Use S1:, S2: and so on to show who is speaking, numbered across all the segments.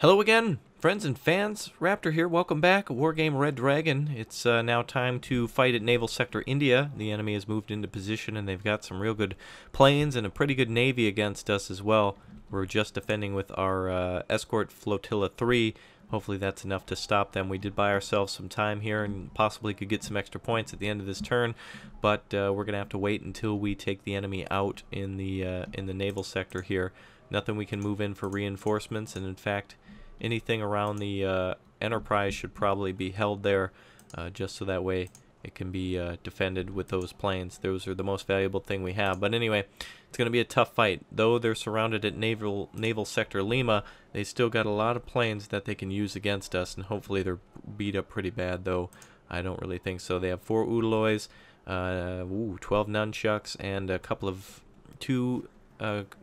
S1: Hello again, friends and fans. Raptor here. Welcome back. Wargame Red Dragon. It's now time to fight at Naval Sector India. The enemy has moved into position, and they've got some real good planes and a pretty good navy against us as well. We're just defending with our Escort Flotilla 3. Hopefully that's enough to stop them. We did buy ourselves some time here and possibly could get some extra points at the end of this turn, but we're going to have to wait until we take the enemy out in the naval sector here. Nothing we can move in for reinforcements, and in fact anything around the Enterprise should probably be held there, just so that way it can be defended with those planes. Those are the most valuable thing we have. But anyway, it's going to be a tough fight. Though they're surrounded at Naval Sector Lima, they still got a lot of planes that they can use against us, and hopefully they're beat up pretty bad, though I don't really think so. They have 4 Udaloys, 12 Nunchucks, and a couple of 2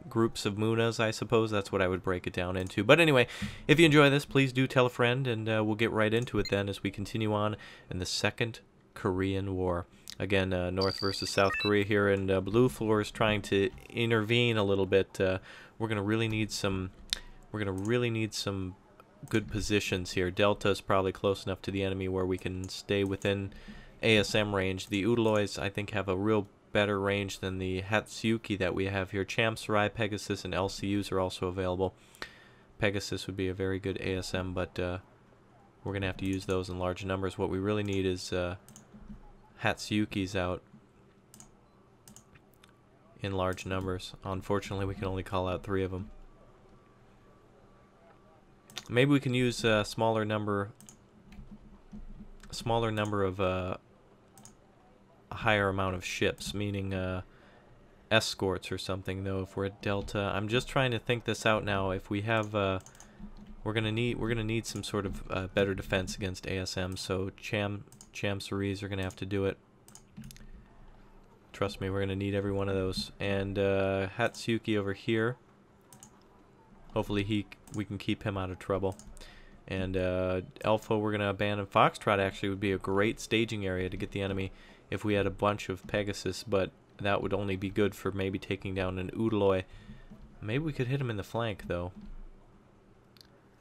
S1: groups of Munas, I suppose. That's what I would break it down into. But anyway, if you enjoy this, please do tell a friend, and we'll get right into it then as we continue on in the Second Korean War. Again, North versus South Korea here, and Blue Floor is trying to intervene a little bit. We're gonna really need some good positions here. Delta is probably close enough to the enemy where we can stay within ASM range. The Udaloys, I think, have a real better range than the Hatsuki that we have here. Chamsarai, Pegasus, and LCUs are also available. Pegasus would be a very good ASM, but we're going to have to use those in large numbers. What we really need is Hatsuyukis out in large numbers. Unfortunately, we can only call out 3 of them. Maybe we can use a smaller number of a higher amount of ships, meaning escorts or something, though, if we're at Delta. I'm just trying to think this out now. If we have we're gonna need some sort of better defense against ASM, so Chamsaris are gonna have to do it. Trust me, we're gonna need every one of those. And Hatsuki over here, hopefully we can keep him out of trouble. And Alpha, we're gonna abandon. Foxtrot actually would be a great staging area to get the enemy if we had a bunch of Pegasus, but that would only be good for maybe taking down an Udaloy. Maybe we could hit him in the flank, though.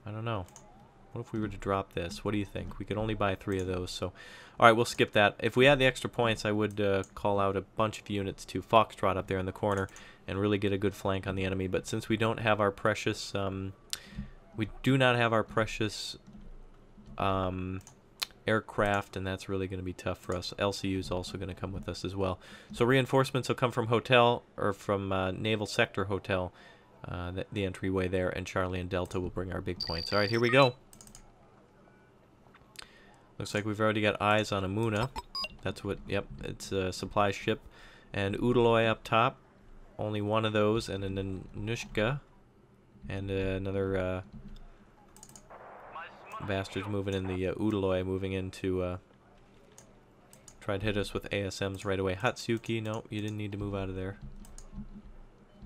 S1: I don't know. What if we were to drop this? What do you think? We could only buy 3 of those, so... Alright, we'll skip that. If we had the extra points, I would call out a bunch of units to Foxtrot up there in the corner and really get a good flank on the enemy, but since we don't have our precious... we do not have our precious... aircraft, and that's really going to be tough for us. LCU is also going to come with us as well. So reinforcements will come from Hotel, or from Naval Sector Hotel, the entryway there, and Charlie and Delta will bring our big points. Alright, here we go. Looks like we've already got eyes on a Muna. That's what, yep, it's a supply ship. And Udaloy up top. Only one of those, and an Anushka. And another... bastards moving in the Udaloy, moving in to try to hit us with ASMs right away. Hatsuki, no, you didn't need to move out of there.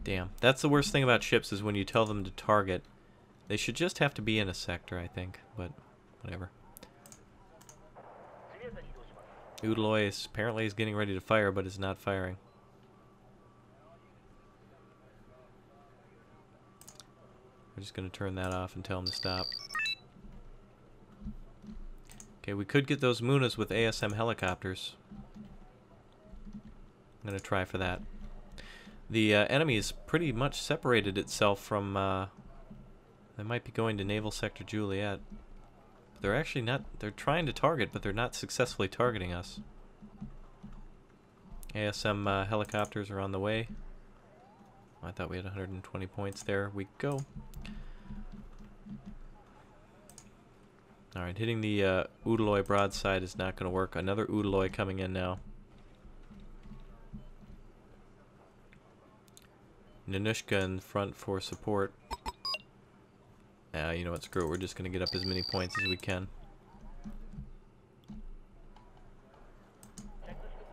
S1: Damn, that's the worst thing about ships, is when you tell them to target. They should just have to be in a sector, I think, but whatever. Udaloy is apparently getting ready to fire, but is not firing. We're just going to turn that off and tell them to stop. Okay, we could get those Munas with ASM helicopters. I'm going to try for that. The enemy has pretty much separated itself from... they might be going to Naval Sector Juliet. They're actually not... They're trying to target, but they're not successfully targeting us. ASM helicopters are on the way. I thought we had 120 points. There we go. Alright, hitting the Udaloy broadside is not going to work. Another Udaloy coming in now. Nanushka in front for support. You know what, screw it. We're just going to get up as many points as we can.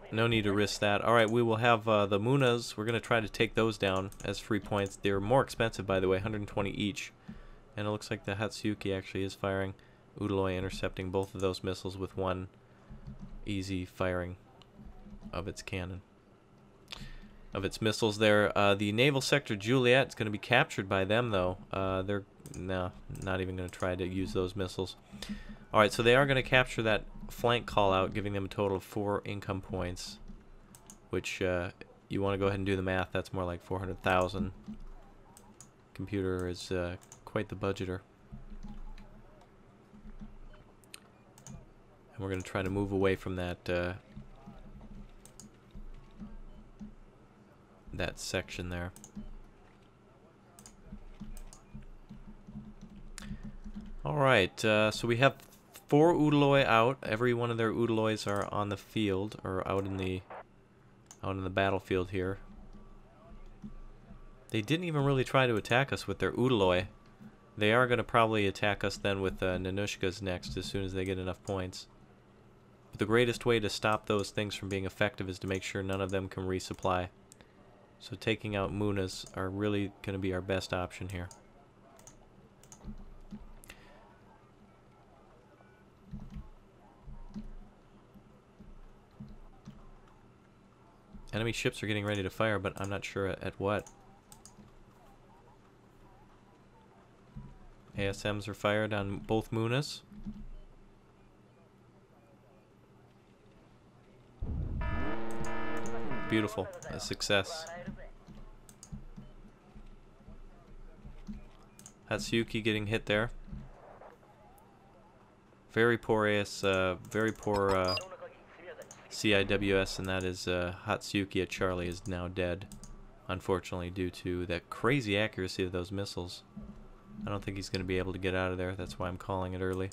S1: No need to risk that. Alright, we will have the Munas. We're going to try to take those down as free points. They're more expensive, by the way, 120 each. And it looks like the Hatsuki actually is firing. Udaloy intercepting both of those missiles with one easy firing of its cannon. of its missiles there. The naval sector Juliet is going to be captured by them, though. They're no, not even going to try to use those missiles. All right, so they are going to capture that flank call out, giving them a total of 4 income points, which you want to go ahead and do the math. That's more like 400,000. Computer is quite the budgeter. And we're going to try to move away from that that section there. Alright, so we have 4 Udaloi out. Every one of their Udalois are on the field, or out in the battlefield here. They didn't even really try to attack us with their Udaloi. They are going to probably attack us then with Nanushkas next, as soon as they get enough points. But the greatest way to stop those things from being effective is to make sure none of them can resupply. So taking out Munas are really going to be our best option here. Enemy ships are getting ready to fire, but I'm not sure at what. ASMs are fired on both Munas. Beautiful. A success. Hatsuyuki getting hit there. Very poor very poor CIWS, and that is Hatsuyuki at Charlie is now dead, unfortunately, due to that crazy accuracy of those missiles. I don't think he's going to be able to get out of there. That's why I'm calling it early.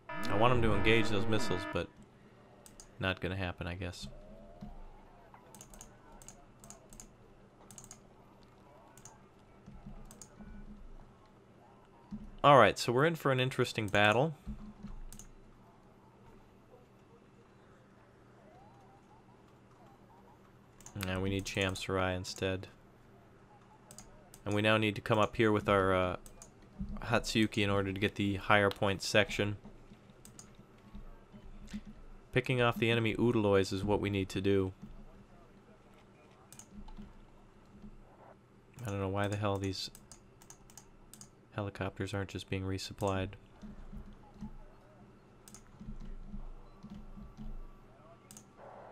S1: I want him to engage those missiles, but not going to happen, I guess. Alright, so we're in for an interesting battle. And we need Cham Sarai instead. And we now need to come up here with our Hatsuyuki in order to get the higher point section. Picking off the enemy Udalois is what we need to do. I don't know why the hell these helicopters aren't just being resupplied.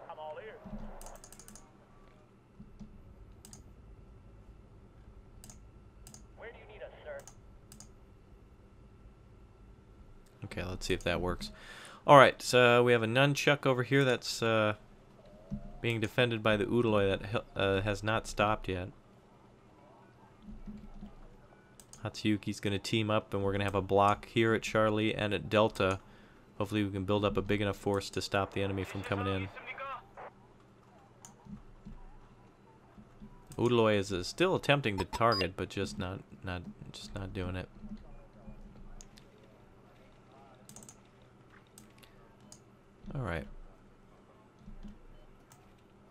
S2: I'm all ears. Where do you need us, sir?
S1: Okay, let's see if that works. Alright, so we have a nunchuck over here that's being defended by the Udaloi that has not stopped yet. Hatsuyuki's going to team up, and we're going to have a block here at Charlie and at Delta. Hopefully we can build up a big enough force to stop the enemy from coming in. Udaloi is still attempting to target, but just not doing it. Alright.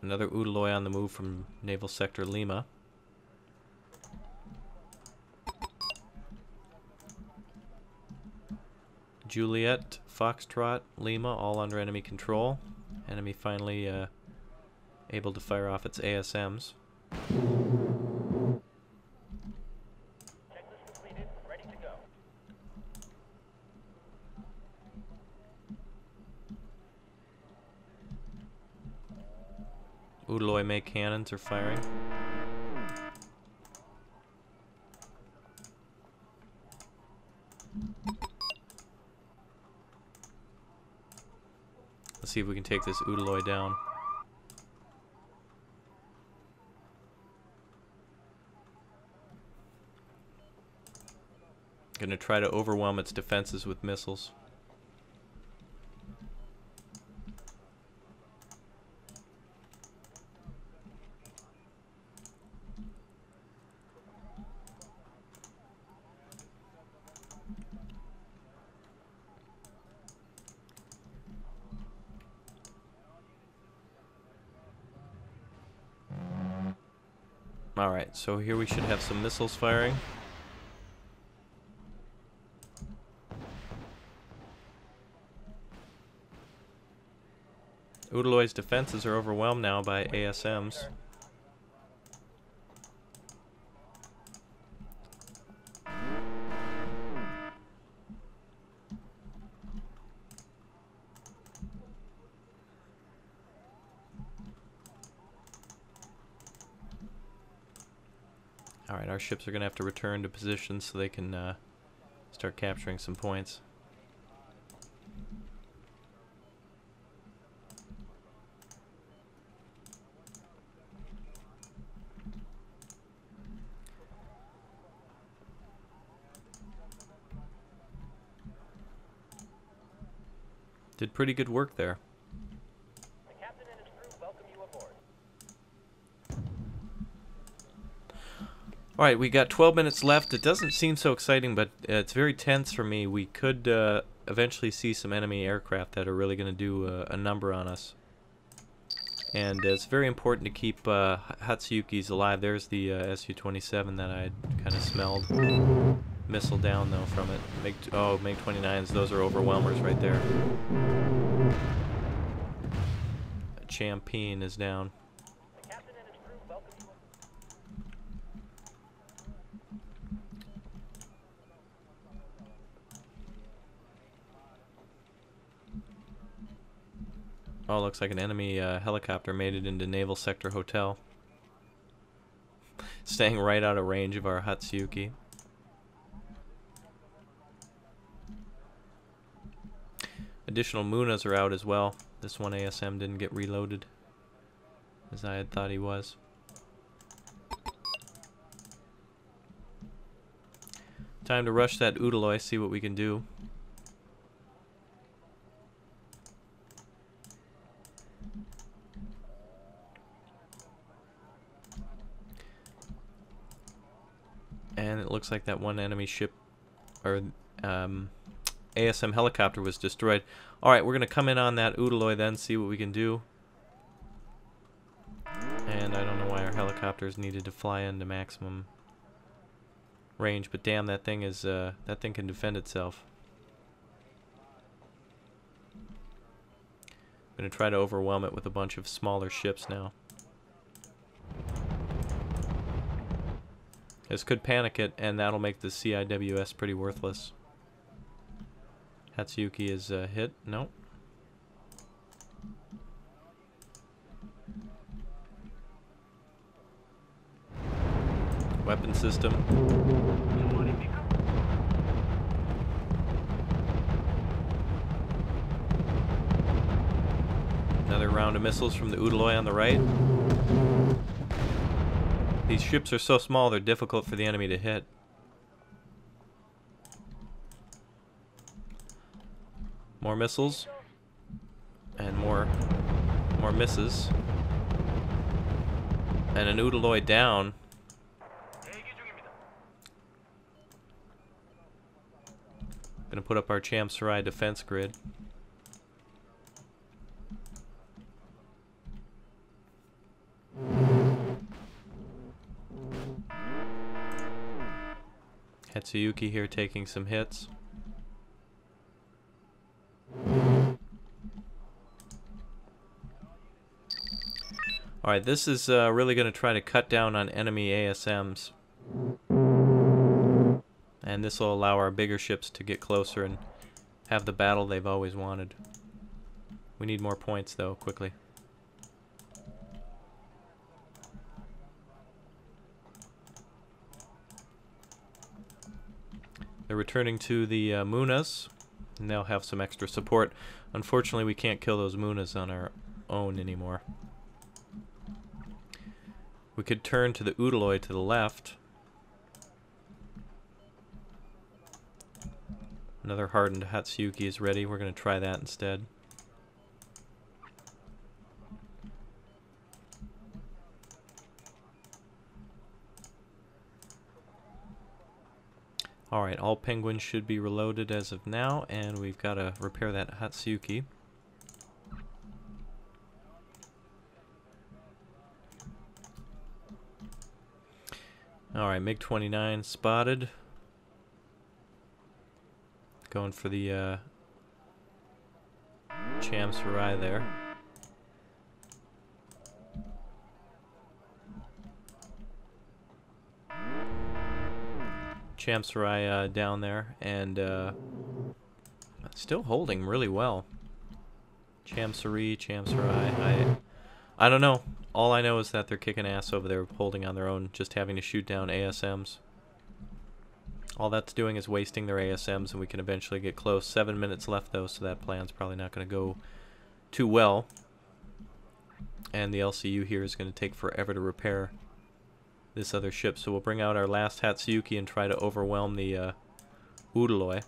S1: Another Udaloi on the move from Naval Sector Lima. Juliet, Foxtrot, Lima, all under enemy control. Enemy finally able to fire off its ASMs.
S2: Checklist completed. Ready to go.
S1: Udaloi May cannons are firing. Let's see if we can take this Udaloi down. Gonna try to overwhelm its defenses with missiles. Alright, so here we should have some missiles firing. Udaloy's defenses are overwhelmed now by ASMs. Alright, our ships are going to have to return to position so they can start capturing some points. Did pretty good work there.
S2: The captain and his crew welcome you aboard.
S1: Alright, we got 12 minutes left. It doesn't seem so exciting, but it's very tense for me. We could eventually see some enemy aircraft that are really going to do a number on us. And it's very important to keep Hatsuyuki's alive. There's the Su-27 that I kind of smelled. Missile down, though, from it. MiG-29s, those are overwhelmers right there. Champagne is down.
S2: The captain and his crew welcome you aboard.
S1: Oh, looks like an enemy helicopter made it into Naval Sector Hotel. Staying right out of range of our Hatsuyuki. Additional Munas are out as well. This one ASM didn't get reloaded as I had thought he was. Time to rush that Udaloy, see what we can do. And it looks like that one enemy ship, or ASM helicopter, was destroyed. Alright, we're going to come in on that Udaloy then, see what we can do. And I don't know why our helicopters needed to fly into maximum range, but damn, that thing is that thing can defend itself. I'm going to try to overwhelm it with a bunch of smaller ships now. This could panic it, and that'll make the CIWS pretty worthless. Hatsuyuki is hit. Nope. Weapon system. Another round of missiles from the Udaloy on the right. These ships are so small they're difficult for the enemy to hit. More missiles. And more misses. And an Udaloy down. Gonna put up our Chamsarai defense grid. Hatsuyuki here taking some hits. Alright, this is really going to try to cut down on enemy ASMs. And this will allow our bigger ships to get closer and have the battle they've always wanted. We need more points, though, quickly. They're returning to the Munas, and they'll have some extra support. Unfortunately, we can't kill those Munas on our own anymore. We could turn to the Udaloy to the left. Another hardened Hatsuyuki is ready. We're going to try that instead. Alright, all penguins should be reloaded as of now, and we've got to repair that Hatsuyuki. Alright, MiG-29 spotted. Going for the Chamsarai there. Chamsarai down there, and still holding really well. Chamsarai, I don't know. All I know is that they're kicking ass over there, holding on their own, just having to shoot down ASMs. All that's doing is wasting their ASMs, and we can eventually get close. 7 minutes left, though, so that plan's probably not going to go too well. And the LCU here is going to take forever to repair this other ship, so we'll bring out our last Hatsuyuki and try to overwhelm the Udaloi.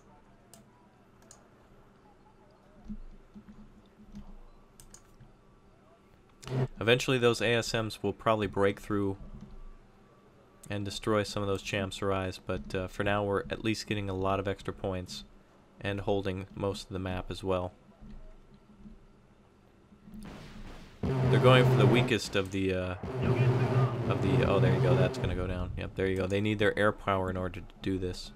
S1: Eventually those ASMs will probably break through and destroy some of those Chamsarais, but for now we're at least getting a lot of extra points and holding most of the map as well. They're going for the weakest of the oh, there you go, that's gonna go down. Yep, there you go. They need their air power in order to do this.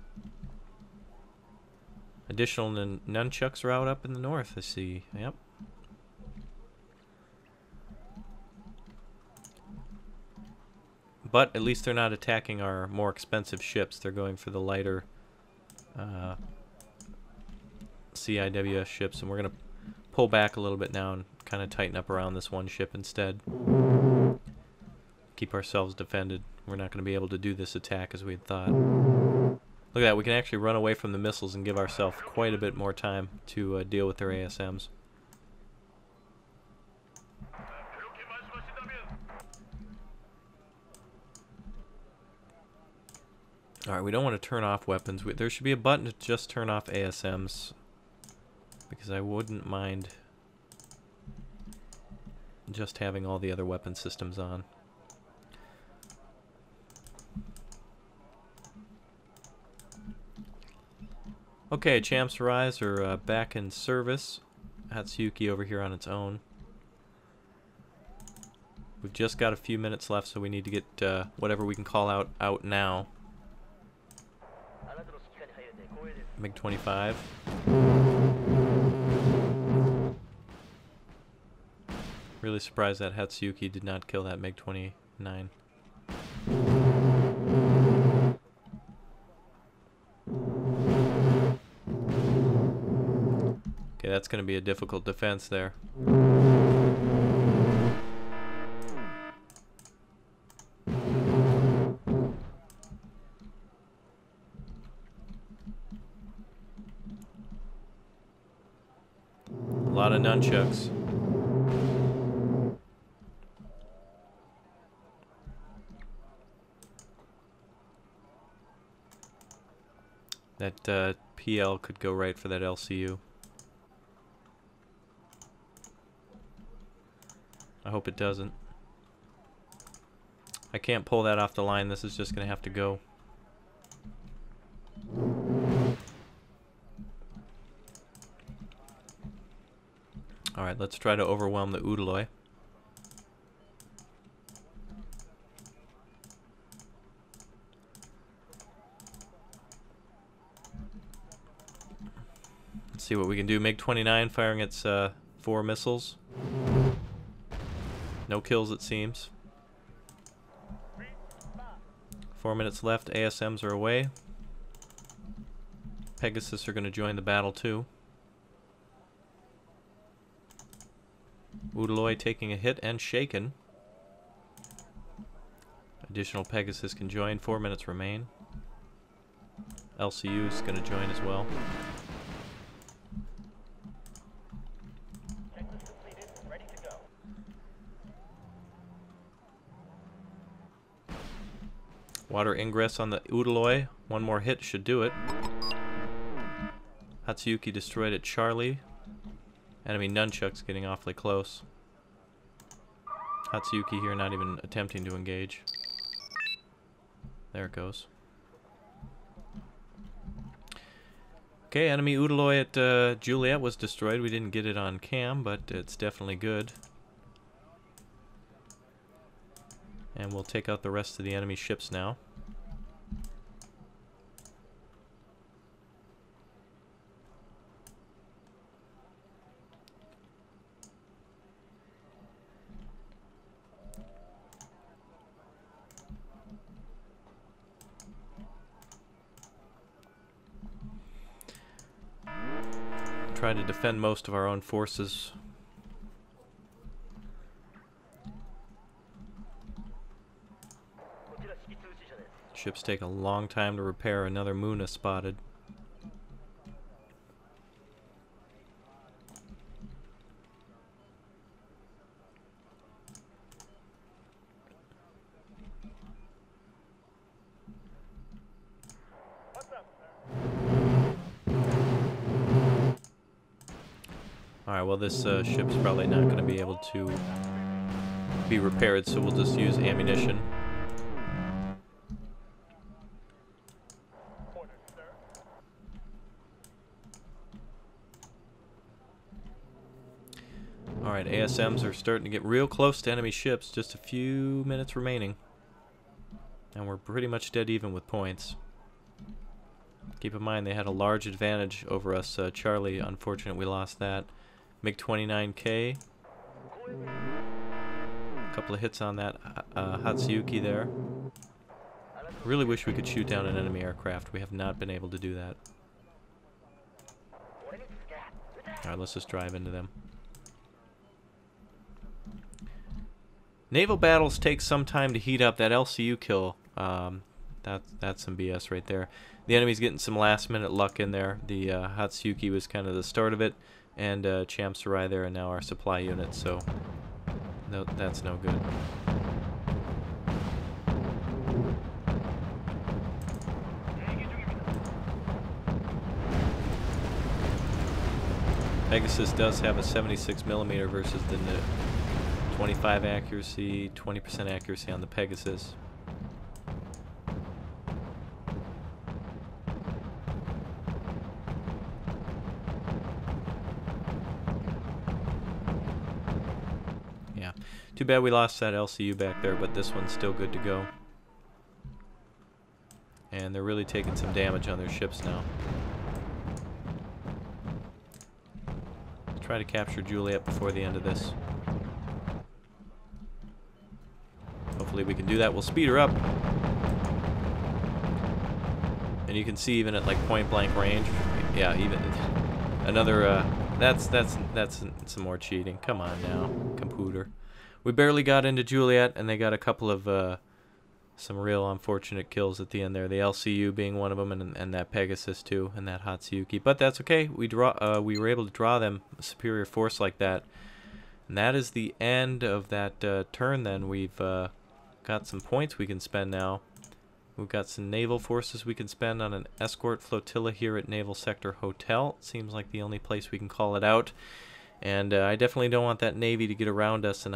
S1: Additional nunchucks are out up in the north, I see. Yep. But at least they're not attacking our more expensive ships. They're going for the lighter CIWS ships, and we're going to pull back a little bit now and kind of tighten up around this one ship instead. Keep ourselves defended. We're not going to be able to do this attack as we had thought. Look at that, we can actually run away from the missiles and give ourselves quite a bit more time to deal with their ASMs. Alright, we don't want to turn off weapons. There should be a button to just turn off ASMs, because I wouldn't mind just having all the other weapon systems on. Okay, Chamsarais are back in service. Hatsuyuki over here on its own. We've just got a few minutes left, so we need to get whatever we can call out now. MiG-25. Really surprised that Hatsuyuki did not kill that MiG-29. Okay, that's going to be a difficult defense there. A lot of nunchucks. That PL could go right for that LCU. I hope it doesn't. I can't pull that off the line. This is just going to have to go. Alright, let's try to overwhelm the Udaloi. Let's see what we can do. MiG-29 firing its 4 missiles. No kills, it seems. 4 minutes left. ASMs are away. Pegasus are going to join the battle too. Udaloi taking a hit and shaken. Additional Pegasus can join. 4 minutes remain. LCU is going to join as well.
S2: Checklist completed. Ready to go.
S1: Water ingress on the Udaloi. One more hit should do it. Hatsuyuki destroyed at Charlie. Enemy nunchucks getting awfully close. Hatsuyuki here not even attempting to engage. There it goes. Okay, enemy Udaloi at Juliet was destroyed. We didn't get it on cam, but it's definitely good. And we'll take out the rest of the enemy ships now. try to defend most of our own forces. Ships take a long time to repair. Another moon is spotted. Alright, well this ship's probably not going to be able to be repaired, so we'll just use ammunition. Alright, ASMs are starting to get real close to enemy ships, just a few minutes remaining. And we're pretty much dead even with points. Keep in mind they had a large advantage over us. Charlie, unfortunate we lost that. MiG-29K. A couple of hits on that Hatsuyuki there. Really wish we could shoot down an enemy aircraft. We have not been able to do that. Alright, let's just drive into them. Naval battles take some time to heat up. That LCU kill, that's some BS right there. The enemy's getting some last-minute luck in there. The Hatsuyuki was kind of the start of it, and Chamsarai there and now our supply unit, so no, that's no good. Pegasus does have a 76mm versus the 25 accuracy, 20% accuracy on the Pegasus. Yeah, too bad we lost that LCU back there, but this one's still good to go. And they're really taking some damage on their ships now. Try to capture Juliet before the end of this. Hopefully we can do that. We'll speed her up. And you can see even at like point blank range, yeah, even another that's some more cheating. Come on now, computer. We barely got into Juliet, and they got a couple of some real unfortunate kills at the end there. The LCU being one of them, and that Pegasus too, and that Hatsuyuki. But that's okay. We were able to draw them a superior force like that, and that is the end of that turn. Then we've got some points we can spend now. We've got some naval forces we can spend on an escort flotilla here at Naval Sector Hotel. Seems like the only place we can call it out. And I definitely don't want that Navy to get around us, and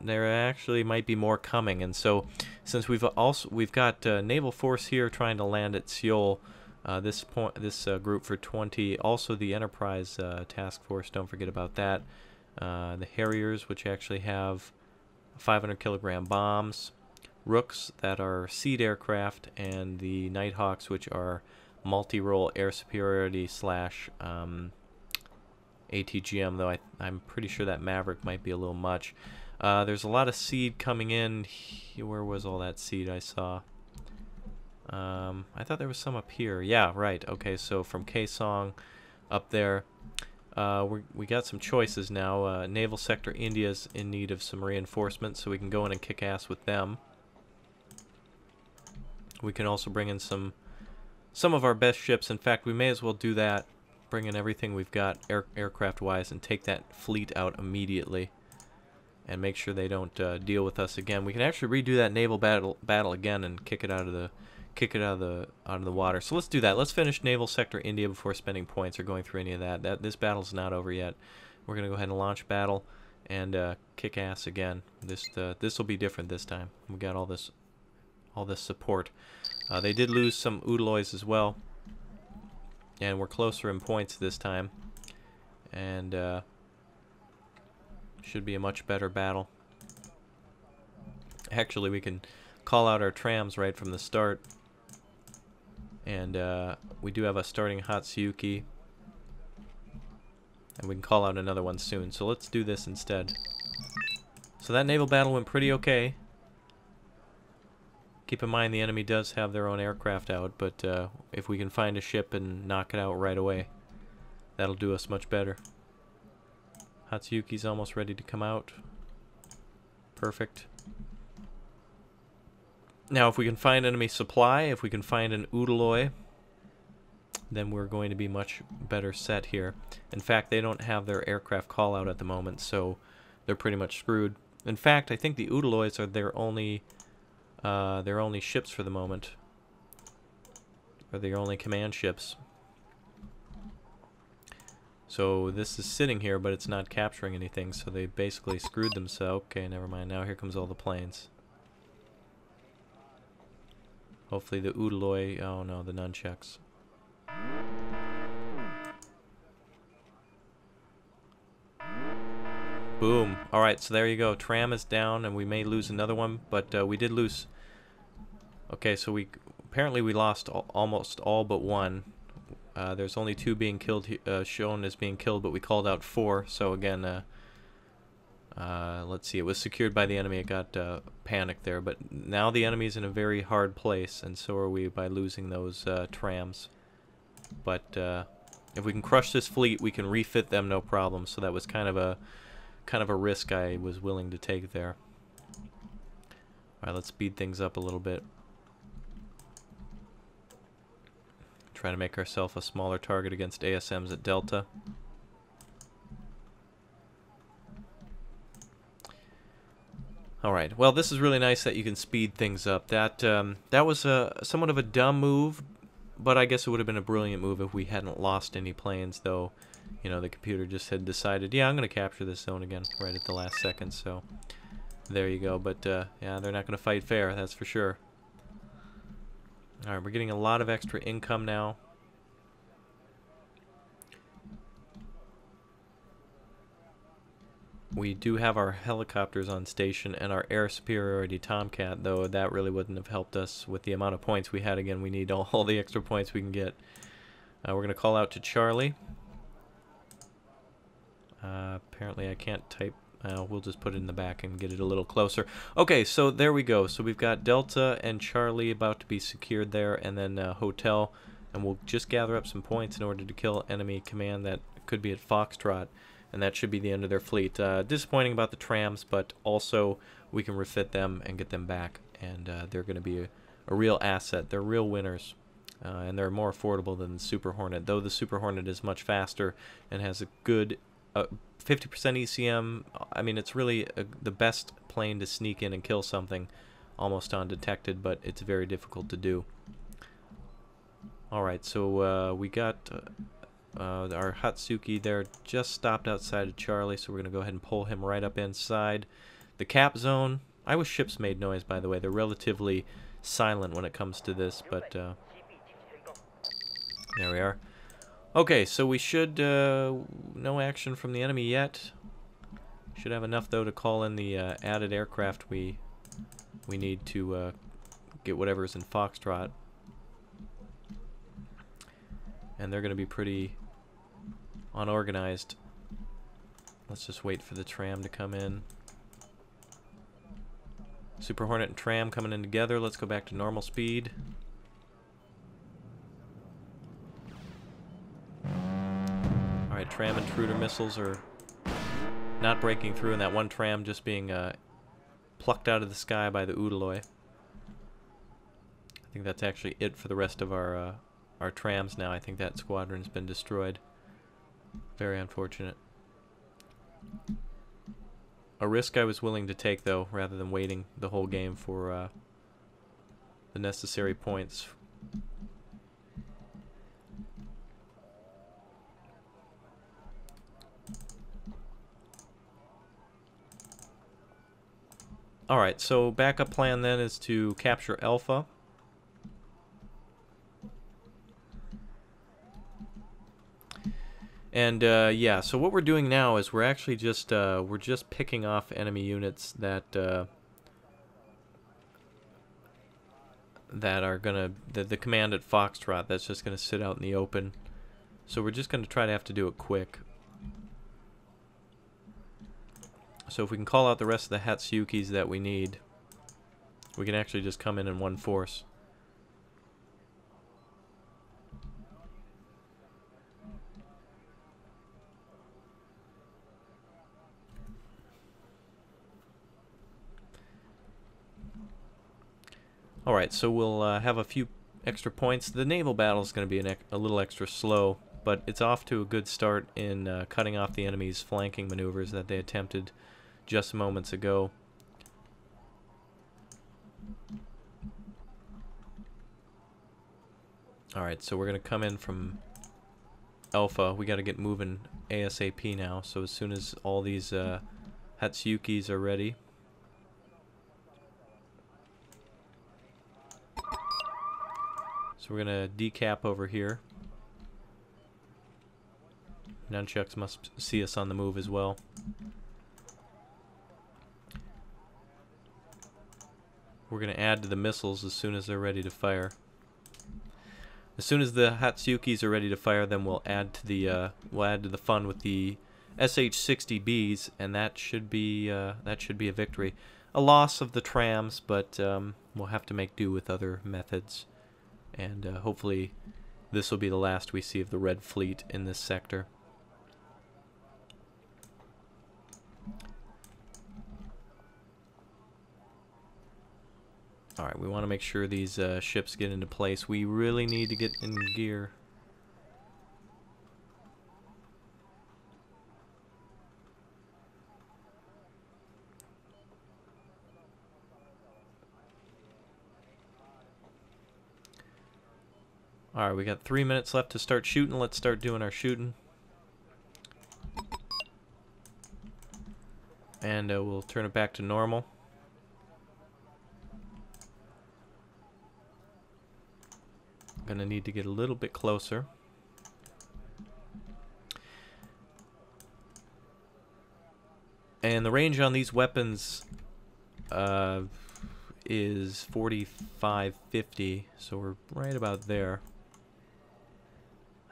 S1: there actually might be more coming. And so, since we've got naval force here trying to land at Seoul, this group for 20, also the Enterprise task force. Don't forget about that. The Harriers, which actually have 500-kilogram bombs, Rooks that are seed aircraft, and the Nighthawks, which are multi-role air superiority slash ATGM, though I'm pretty sure that Maverick might be a little much. There's a lot of seed coming in. Where was all that seed I saw? I thought there was some up here. Yeah, right. Okay, so from Kaesong up there, we got some choices now. Naval Sector India's in need of some reinforcements, so we can go in and kick ass with them. We can also bring in some of our best ships. In fact, we may as well do that. Bring in everything we've got aircraft-wise and take that fleet out immediately, and make sure they don't deal with us again. We can actually redo that naval battle again and kick it out of the water. So let's do that. Let's finish Naval Sector India before spending points or going through any of that. This battle's not over yet. We're gonna go ahead and launch battle and kick ass again. This will be different this time. We got all this support. They did lose some Udaloys as well, and we're closer in points this time, and should be a much better battle. Actually, we can call out our trams right from the start, and we do have a starting Hatsuyuki, and we can call out another one soon. So let's do this instead. So that naval battle went pretty okay. Keep in mind the enemy does have their own aircraft out, but if we can find a ship and knock it out right away, That'll do us much better. Hatsuyuki's almost ready to come out. Perfect. Now, if we can find enemy supply, if we can find an Udaloi, then we're going to be much better set here. In fact, they don't have their aircraft call out at the moment, so they're pretty much screwed. In fact, I think the Udalois are their only ships for the moment. Or their only command ships. So this is sitting here, but it's not capturing anything, so they basically screwed themselves. Okay, never mind. Now here comes all the planes. Hopefully the Udaloi... Oh no, the nunchucks. Boom. Alright, so there you go. Tram is down, and we may lose another one, but we did lose... Okay, so apparently we lost almost all but one. There's only 2 being killed, shown as being killed, but we called out 4. So again, let's see, it was secured by the enemy. It got panicked there, but now the enemy's in a very hard place, and so are we by losing those trams. But if we can crush this fleet, we can refit them no problem. So that was kind of a risk I was willing to take there. All right, let's speed things up a little bit. Try to make ourselves a smaller target against ASMs at Delta. Alright, well, this is really nice that you can speed things up. That was somewhat of a dumb move, but I guess it would have been a brilliant move if we hadn't lost any planes, though, you know, the computer just had decided, yeah, I'm going to capture this zone again right at the last second, so there you go. But, yeah, they're not going to fight fair, that's for sure. Alright, we're getting a lot of extra income now. We do have our helicopters on station and our air superiority Tomcat, though that really wouldn't have helped us with the amount of points we had. Again, we need all the extra points we can get. We're going to call out to Charlie. Apparently I can't type. We'll just put it in the back and get it a little closer. Okay, so there we go. So we've got Delta and Charlie about to be secured there, and then Hotel, and we'll just gather up some points in order to kill enemy command that could be at Foxtrot, and that should be the end of their fleet. Disappointing about the trams, but also we can refit them and get them back, and they're going to be a real asset. They're real winners, and they're more affordable than the Super Hornet, though the Super Hornet is much faster and has a good 50% ECM. I mean, it's really the best plane to sneak in and kill something almost undetected, but it's very difficult to do. Alright, so we got our Hatsuki there just stopped outside of Charlie, so we're going to go ahead and pull him right up inside the cap zone. I wish ships made noise, by the way. They're relatively silent when it comes to this, but there we are. Okay, so we should, no action from the enemy yet. Should have enough, though, to call in the added aircraft we need to get whatever's in Foxtrot. And they're going to be pretty unorganized. Let's just wait for the tram to come in. Super Hornet and tram coming in together. Let's go back to normal speed. Alright, tram intruder missiles are not breaking through, and that one tram just being plucked out of the sky by the Udaloi. I think that's actually it for the rest of our trams now. I think that squadron's been destroyed. Very unfortunate. A risk I was willing to take, though, rather than waiting the whole game for the necessary points. Alright, so backup plan then is to capture Alpha. And yeah, so what we're doing now is we're actually just picking off enemy units that are gonna the command at Foxtrot that's just gonna sit out in the open. So we're just gonna try to have to do it quick. So if we can call out the rest of the Hatsuyukis that we need, we can actually just come in one force. Alright, so we'll have a few extra points. The naval battle is going to be a little extra slow, but it's off to a good start in cutting off the enemy's flanking maneuvers that they attempted just moments ago. Alright, so we're going to come in from Alpha. We got to get moving ASAP now, so as soon as all these Hatsuyukis are ready. So we're going to decap over here. Nunchucks must see us on the move as well. We're going to add to the missiles as soon as they're ready to fire. As soon as the Hatsuyukis are ready to fire, then we'll add to the fun with the SH-60Bs, and that should be a victory. A loss of the trams, but we'll have to make do with other methods. And hopefully this will be the last we see of the Red Fleet in this sector. Alright, we want to make sure these ships get into place. We really need to get in gear. Alright, we got 3 minutes left to start shooting. Let's start doing our shooting. And we'll turn it back to normal. Gonna need to get a little bit closer. And the range on these weapons is 45-50, so we're right about there.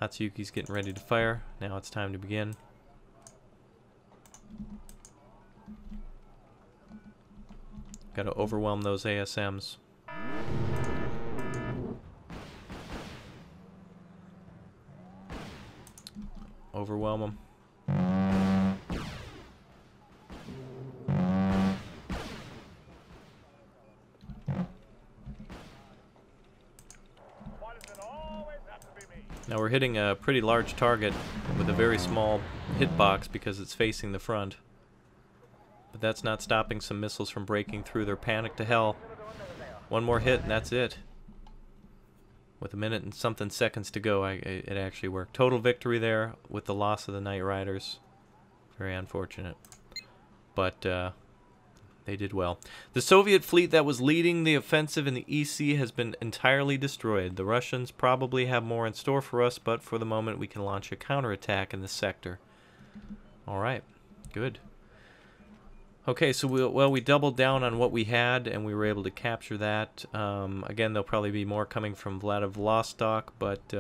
S1: Hatsuyuki's getting ready to fire. Now it's time to begin. Gotta overwhelm those ASMs. Overwhelm them. Now we're hitting a pretty large target with a very small hitbox because it's facing the front. But that's not stopping some missiles from breaking through. They're panicked to hell. One more hit and that's it. With a minute and something seconds to go, it actually worked. Total victory there with the loss of the Night Riders. Very unfortunate. But they did well. The Soviet fleet that was leading the offensive in the EC has been entirely destroyed. The Russians probably have more in store for us, but for the moment we can launch a counterattack in this sector. Alright, good. Okay, so we doubled down on what we had, and we were able to capture that. Again, there'll probably be more coming from Vladivostok, but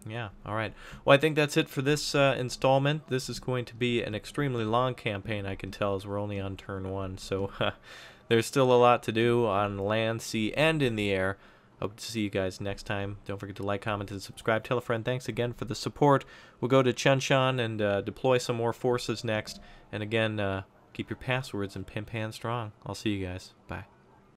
S1: yeah, all right. Well, I think that's it for this installment. This is going to be an extremely long campaign, I can tell, as we're only on turn 1. So there's still a lot to do on land, sea, and in the air. Hope to see you guys next time. Don't forget to like, comment, and subscribe. Tell a friend. Thanks again for the support. We'll go to Chenchan and deploy some more forces next. And again, keep your passwords and pin pan strong. I'll see you guys. Bye.